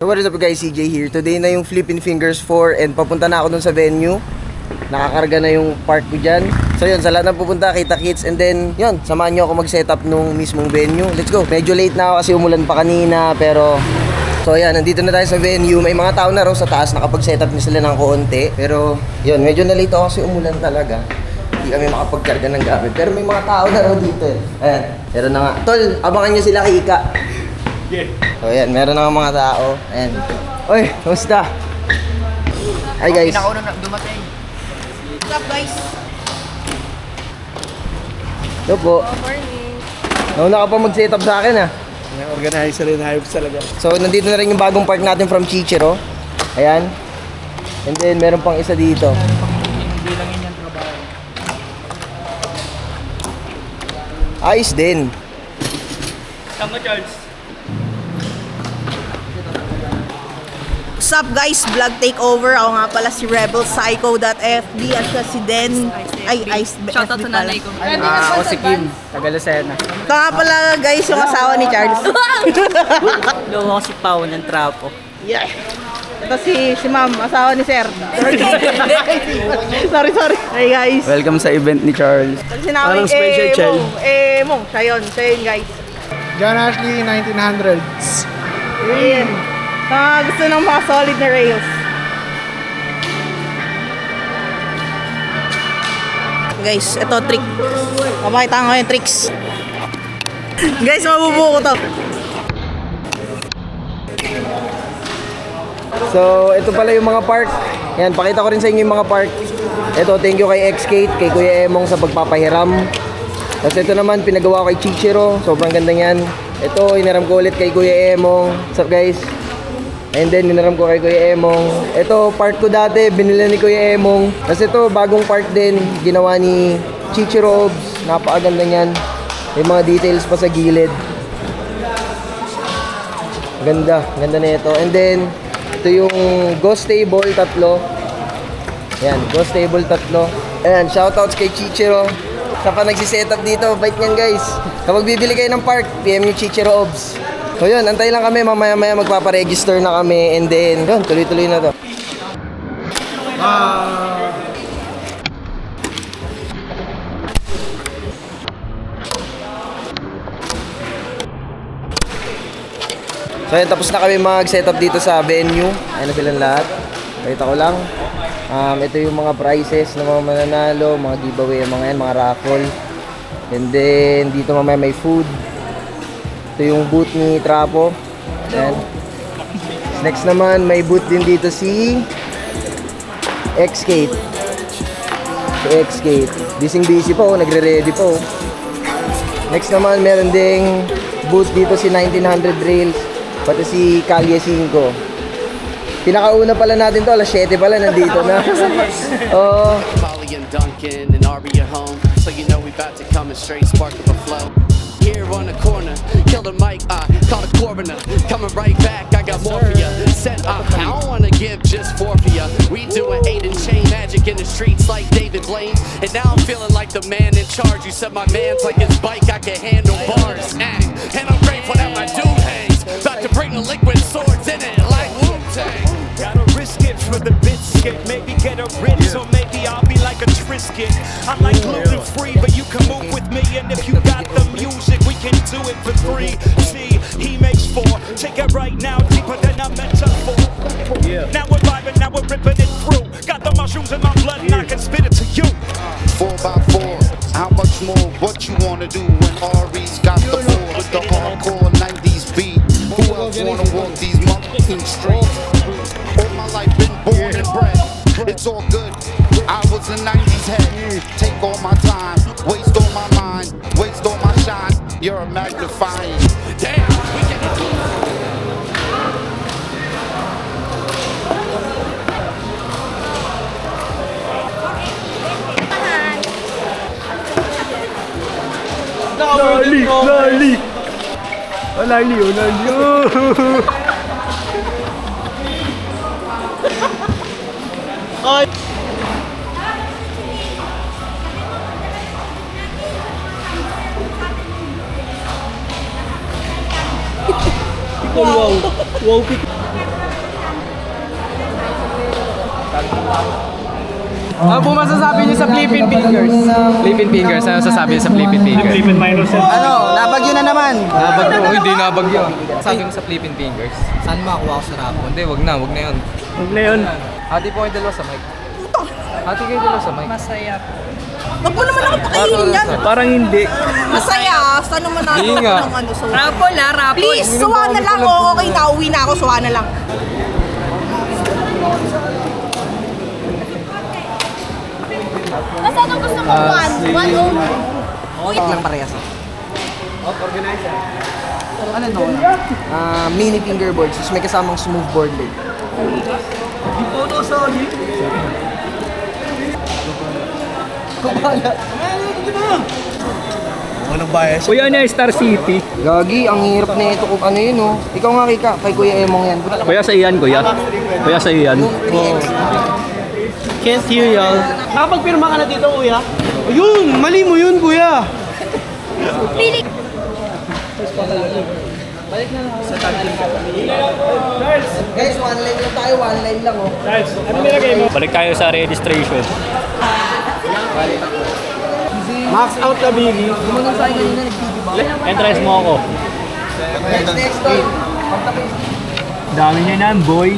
So what is up guys, CJ here. Today na yung Flippin' Fingers 4 and papunta na ako dun sa venue. Nakakarga na yung park ko dyan. So yun, sa lahat na pupunta, kita-kits. And then, yun, samahan nyo ako mag-setup nung mismong venue. Let's go. Medyo late na ako kasi umulan pa kanina. Pero, so yan, nandito na tayo sa venue. May mga tao na raw sa taas, nakapag-setup na sila ng konti. Pero, yun, medyo na late ako kasi umulan talaga. Hindi kami makapagkarga ng gamit. Pero may mga tao na raw dito eh. Ayan, meron na nga. Tol, abangan nyo sila Kika. Yeah. So ayan, meron na nga mga tao. Ayan. Oy, kamusta? Hi guys. Pinakauna na dumating. What's up guys? Hello po. Good morning. Nauna ka pa mag-setup sa akin ah. May organizer rin, hype talaga. So nandito na rin yung bagong park natin from Chichiro. Ayan. And then meron pang isa dito. Hindi lang yun yung trabaho. Ayos din. Tama, Charles. What's up guys? Vlog takeover. Ako nga pala si RebelPsycho.fb at siya si Den. Ay, Shoutout sa nanay ko. Ako si Kim, taga Lucena. Ito nga pala guys yung asawa ni Charles. Loko ako si Pao ng Trapo. Yeah. Ito si Ma'am, asawa ni Sir. sorry. Hey guys. Welcome sa event ni Charles. Kasi namin Parang special child. Mong, siya yun guys. John Ashley, 1900s. Ayan. Gusto ng mga solid na rails. Guys, ito trick. Papakita ko yung tricks. Guys, mabubuo ko to. So ito pala yung mga park. Ayan, pakita ko rin sa inyo yung mga park. Ito, thank you kay Xskate, kay Kuya Emong sa pagpapahiram. Tapos ito naman, pinagawa ko kay Chichiro. Sobrang ganda niyan. Ito, inaram ko ulit kay Kuya Emong. What's up guys? And then, ninaram ko kay Kuya Emong. Ito, park ko dati, binila ni Kuya Emong. Kasi ito, bagong park din, ginawa ni Chichiro. Napakaganda niyan. May mga details pa sa gilid. Ganda na ito. And then, ito yung ghost table, 3. Ayan, ghost table, 3. Ayan, shoutouts kay Chichiro. Sa pa nagsisetup dito, bait niyan guys. Kapag bibili kayo ng park, PM nyo Chichiro Obs. So yun, antay lang kami, mamaya-maya magpaparegister na kami. And then, yun, tuloy-tuloy na to. So yun, tapos na kami mag-setup dito sa venue. Ayun na silang lahat. Pakita ko lang. Ito yung mga prizes ng mga mananalo, mga giveaway, mga raffle. And then, dito mamaya may food. Ito yung booth ni Trapo. Ayan. Next naman, may booth din dito si Xskate. Si Xskate. Busy po, nagre-ready po. Next naman, meron ding booth dito si 1900 Rails. Pati si Kalye 5. Pinakauna pala natin to, alas 7 pala, nandito na. Oo. Molly and Duncan and Aria home, so you know we about to come and straight spark up a flow. Here on the corner, kill the mic, call the coroner. Coming right back, I got more for ya. Said, I don't wanna give just 4 for ya. We doing 8 and chain magic in the streets like David Blaine. And now I'm feeling like the man in charge. You said my man's like his bike, I can handle bars. And I'm grateful that my dude hangs. About to bring the liquid swords in it like Wu-Tang. Gotta risk it for the biscuit. Maybe get a rich, or maybe I'll be like a Trisket. I'm like gluten free, but you can move with me. And if you got the music, we can do it for 3. See, he makes 4. Take it right now, deeper than a metaphor. Now we're vibing, now we're ripping it through. Got the mushrooms in my blood, and I can spit it to you. 4x4, how much more? What you wanna do when Ari's got the 4 with the hardcore 90s beat? Who else wanna walk these motherfucking streets? All my life been born and bred. It's all good. I was a 90s head. Take all my time, waste all my mind, waste all my shine. You're a magnifying. Damn, we can Lali! Oh, Lali. Wow. Wow. Ano po masasabi niyo sa Flippin' Fingers? Flippin' Fingers, ano sasabi niyo sa Flippin' Fingers? Flippin' minus set. Ano, nabagyo na naman. Nabagyo, hindi nabagyo. Sabi mo sa Flippin' Fingers. Saan makakuha ko sa rapo? Hindi, wag na yun. Huwag na yun. Hati po kayo dalawa sa mic. Hati kayo dalawa sa mic. Masaya po. Wag mo naman ako pakainin yan. Parang hindi. Masaya. Saan naman ako Hindi nga. ng ano? So, Rapol rapol. please, suwa na lang. O, okay na. Uwi na ako. Suwa na lang. Kasi anong gusto mo? One over. Wait lang parehas. Ano no? Mini fingerboard. Tapos may kasamang smooth board din. Kuya, ano yung Star City? Gagi, ang hirap na ito kung ano yun, oh. Ikaw nga, Kika, kay Kuya Emong yan. Kuya, sa iyan, kuya. Kuya, sa iyan. Yung 3X. Can't hear y'all. Nakapagpirma ka na dito, kuya? Ayun! Mali mo yun, kuya! Pili. Guys, one line lang tayo, one line lang, oh. Ano nilagay mo? Balik tayo sa registration. Max out na, Biggie. Gumunong sa akin kanina, nag-video ba? Entrance mo ako. Next, tol. Dami niya nan, boy.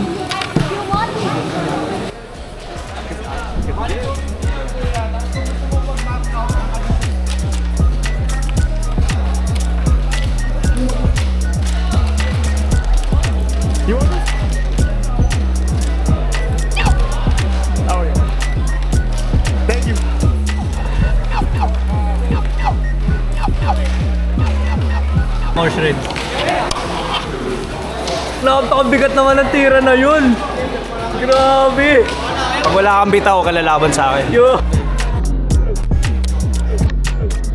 More shred. Napakabigat naman ang tira na yun. Grabe. Pag wala kang bitaw, kalalaban sa akin. Yo.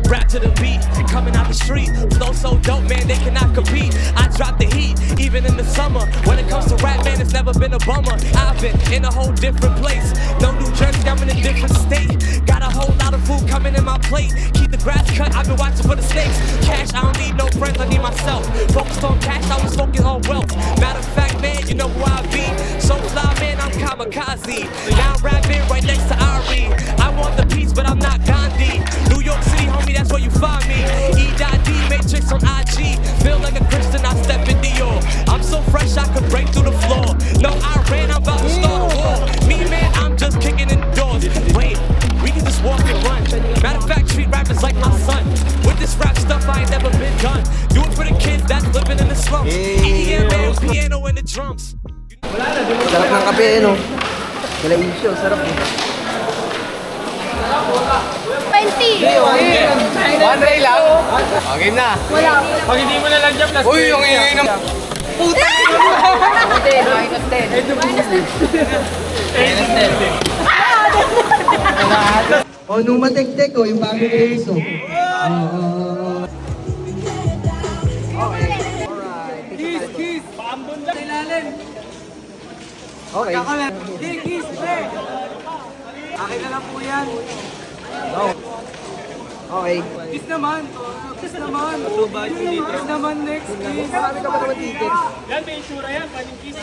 Rap to the beat, coming out the street. Flow so dope, man, they cannot compete. I drop the heat, even in the summer. When it comes to rap, man, it's never been a bummer. I've been in a whole different place. No New Jersey, I'm in a different state. Got a whole lot of food coming in my plate. Keep the grass cut, I've been watching for the snakes. Cash, I don't need no friends, I need myself. Focused on cash, I was focused on wealth. Matter of fact, man, you know who I be. So fly, man, I'm kamikaze. Now I'm rapping right next to Ari. I want the peace, but I'm not Gandhi. New York City, homie, that's where you find me. E.D. Matrix on IG. Feel like a Christian, I step in Dior. I'm so fresh, I could break through the floor. No, I ran, I'm about to start a war. Me, man, I'm just kicking in the doors. Wait, we can just walk and run. Matter of fact, street rap is like my son. With this rap stuff, I ain't never been done. Do it for the kids that's living in the slums. EDM, man, piano and the drums. Sarap ng kape, eh, no? Wala issue, sarap eh. 20. One ray lang? Okay na. Wala. Pag hindi mo na lang dyan, plus uy, yung ingay ng... Oh, nung matek-tek, oh, yung bagong case, oh. Okay. Akin na lang po yan. Okay. Kiss naman. Kiss naman. Kiss naman next. Kiss. Marami ka ba naman tickets? Yan, may insura yan. Pwedeng kiss.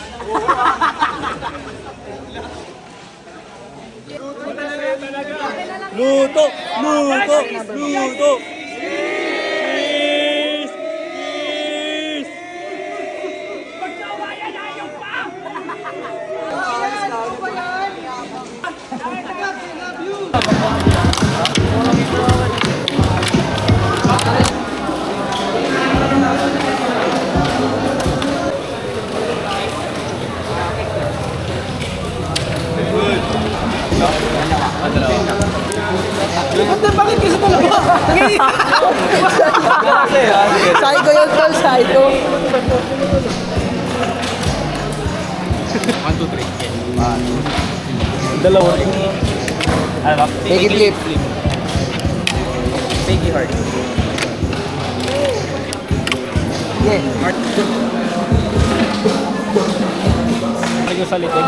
Luto! Luto! Luto! Kiss! Kiss! Pagsawayan na yung pa! Bakit kasi talaga? Psycho yun, tol, psycho. 1, 2, 3. Dalawa. Ano ba? Take it flip. Take it hard. Yeah. Lagay sa likod.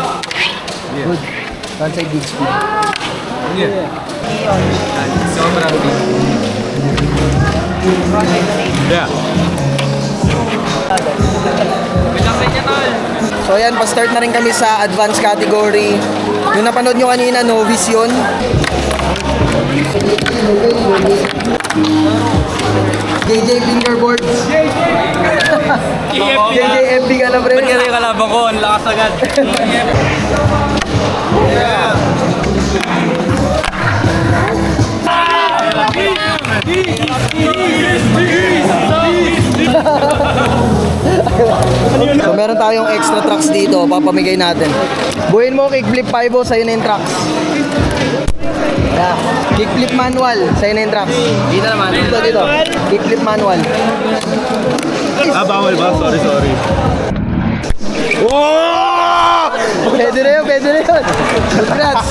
Good. Frontside big speed. Yeah. Sobrang big. Yeah. So ayan, pa-start na rin kami sa advanced category. Yung napanood nyo kanina, novice yun. JJ Fingerboards. JJ FB ka na, pre. Ba't yung kalaban ko? Ang lakas agad. So meron tayong extra trucks dito, papamigay natin. Buuin mo, kickflip 5-0, sa'yo na yung trucks. Yeah. Kickflip manual, sa'yo na yung trucks. Dito naman. Dito. Kickflip manual. Bawal ba? Sorry. Pwede na yun. Congrats.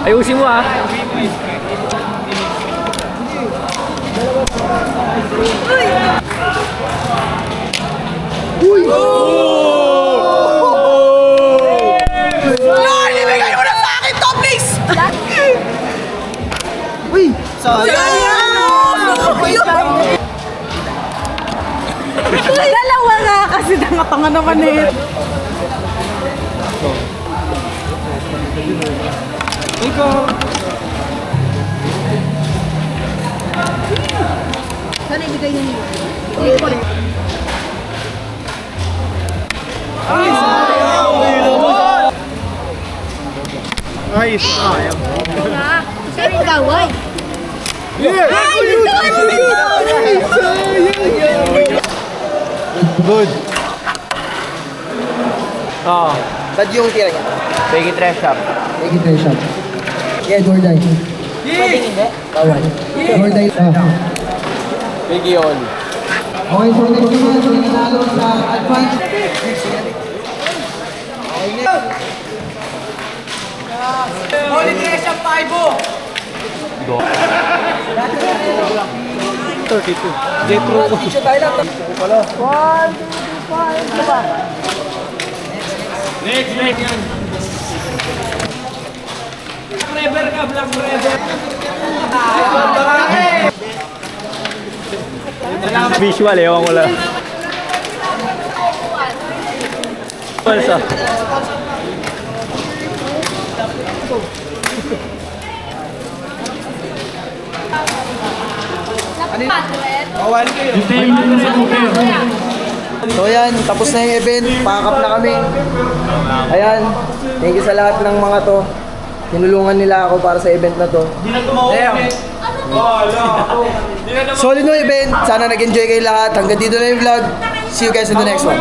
Ayusin mo ah. Lord, ibigay mo na sa akin to, please! Uy! Dalawa nga kasi tanga naman eh. Sana ibigay niyo. Sorry, gaway. Good. Tad yung tira niya. Peggy Trash Shop. Take it to shot. Yeah, door die. Pwede hindi? Bawal. Door die. Peggy on. Okay, so next naman, so nanalo sa advance. Holy Gracia 5-0. 32. Jetro. Visual, ewan ko lang. Balsa. So ayan, tapos na yung event. Pakakap na kami. Ayan, thank you sa lahat ng mga to. Tinulungan nila ako para sa event na to. Solid no event. Sana nag-enjoy kayo lahat. Hanggang dito na yung vlog. See you guys in the next one.